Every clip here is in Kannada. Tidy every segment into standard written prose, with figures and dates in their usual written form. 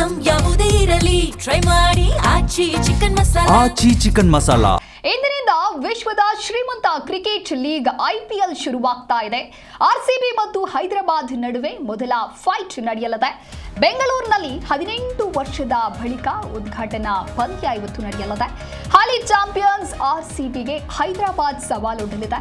ಐಟಂ ಯಾವುದೇ ಇರಲಿ ಟ್ರೈ ಮಾಡಿ ಆಚಿ ಚಿಕನ್ ಮಸಾಲಾ. ಇಂದಿನಿಂದ ವಿಶ್ವದ ಶ್ರೀಮಂತ ಕ್ರಿಕೆಟ್ ಲೀಗ್ IPL ಶುರುವಾಗ್ತಾ ಇದೆ. RCB ಮತ್ತು ಹೈದರಾಬಾದ್ ನಡುವೆ ಮೊದಲ ಫೈಟ್ ನಡೆಯಲಿದೆ. ಬೆಂಗಳೂರಿನಲ್ಲಿ 18 ವರ್ಷದ ಬಳಿಕ ಉದ್ಘಾಟನಾ ಪಂದ್ಯ ಇವತ್ತು ನಡೆಯಲಿದೆ. ಹಾಲಿ ಚಾಂಪಿಯನ್ಸ್ RCBಗೆ ಹೈದರಾಬಾದ್ ಸವಾಲೊಡ್ಡಲಿದೆ.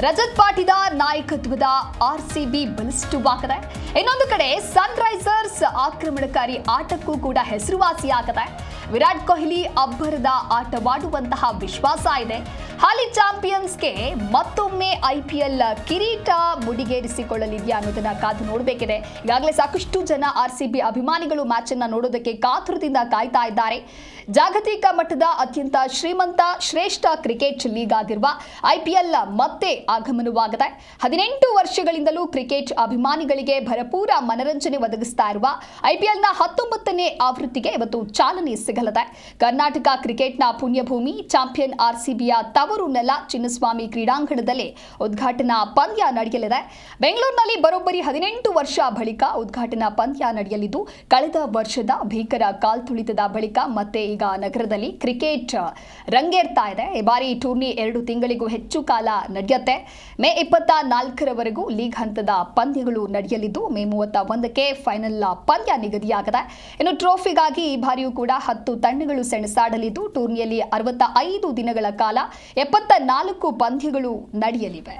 ರಜತ್ ಪಾಟಿದಾರ್ ನಾಯಕತ್ವದ RCB ಬಲಿಷ್ಠವಾಗಿದೆ. ಇನ್ನೊಂದು ಕಡೆ ಸನ್ರೈಸರ್ಸ್ ಆಕ್ರಮಣಕಾರಿ ಆಟಕ್ಕೂ ಕೂಡ ಹೆಸರುವಾಸಿಯಾಗಿದೆ. ವಿರಾಟ್ ಕೊಹ್ಲಿ ಅಬ್ಬರದ ಆಟವಾಡುವಂತಹ ವಿಶ್ವಾಸ ಇದೆ. ಹಾಲಿ ಚಾಂಪಿಯನ್ಸ್ಗೆ ಮತ್ತೊಮ್ಮೆ IPL ಕಿರೀಟ ಮುಡಿಗೇರಿಸಿಕೊಳ್ಳಲಿದೆಯಾ ಅನ್ನೋದನ್ನ ಕಾದು ನೋಡಬೇಕಿದೆ. ಈಗಾಗಲೇ ಸಾಕಷ್ಟು ಜನ RCB ಅಭಿಮಾನಿಗಳು ಮ್ಯಾಚ್ ಅನ್ನ ನೋಡೋದಕ್ಕೆ ಕಾತುರದಿಂದ ಕಾಯ್ತಾ ಇದ್ದಾರೆ. ಜಾಗತಿಕ ಮಟ್ಟದ ಅತ್ಯಂತ ಶ್ರೇಷ್ಠ ಕ್ರಿಕೆಟ್ ಲೀಗ್ ಆಗಿರುವ IPL ಮತ್ತೆ ಆಗಮನವಾಗಿದೆ. 18 ವರ್ಷಗಳಿಂದಲೂ ಕ್ರಿಕೆಟ್ ಅಭಿಮಾನಿಗಳಿಗೆ ಭರಪೂರ ಮನರಂಜನೆ ಒದಗಿಸ್ತಾ ಇರುವ IPLನ 19ನೇ ಆವೃತ್ತಿಗೆ ಇವತ್ತು ಚಾಲನೆ ಸಿಗಲಿದೆ. ಕರ್ನಾಟಕ ಕ್ರಿಕೆಟ್ನ ಪುಣ್ಯಭೂಮಿ ಚಾಂಪಿಯನ್ RCBಯ ತವರು ನೆಲ ಚಿನ್ನಸ್ವಾಮಿ ಕ್ರೀಡಾಂಗಣದಲ್ಲಿ ಉದ್ಘಾಟನಾ ಪಂದ್ಯ ನಡೆಯಲಿದೆ. ಬೆಂಗಳೂರಿನಲ್ಲಿ ಬರೋಬ್ಬರಿ 18 ವರ್ಷ ಬಳಿಕ ಉದ್ಘಾಟನಾ ಪಂದ್ಯ ನಡೆಯಲಿದ್ದು, ಕಳೆದ ವರ್ಷದ ಭೀಕರ ಕಾಲ್ತುಳಿತದ ಬಳಿಕ ಮತ್ತೆ ಈಗ ನಗರದಲ್ಲಿ ಕ್ರಿಕೆಟ್ ರಂಗೇರ್ತಾ ಇದೆ. ಈ ಬಾರಿ ಟೂರ್ನಿ 2 ತಿಂಗಳಿಗೂ ಹೆಚ್ಚು ಕಾಲ ನಡೆಯುತ್ತೆ. ಮೇ 24ರವರೆಗೂ ಲೀಗ್ ಹಂತದ ಪಂದ್ಯಗಳು ನಡೆಯಲಿದ್ದು, ಮೇ 31ಕ್ಕೆ ಫೈನಲ್ ಪಂದ್ಯ ನಿಗದಿಯಾಗಿದೆ. ಇನ್ನು ಟ್ರೋಫಿಗಾಗಿ ಈ ಬಾರಿಯೂ ಕೂಡ 10 ತಂಡಗಳು ಸೆಣಸಾಡಲಿದ್ದು, ಟೂರ್ನಿಯಲ್ಲಿ 65 ದಿನಗಳ ಕಾಲ 74 ಪಂದ್ಯಗಳು ನಡೆಯಲಿವೆ.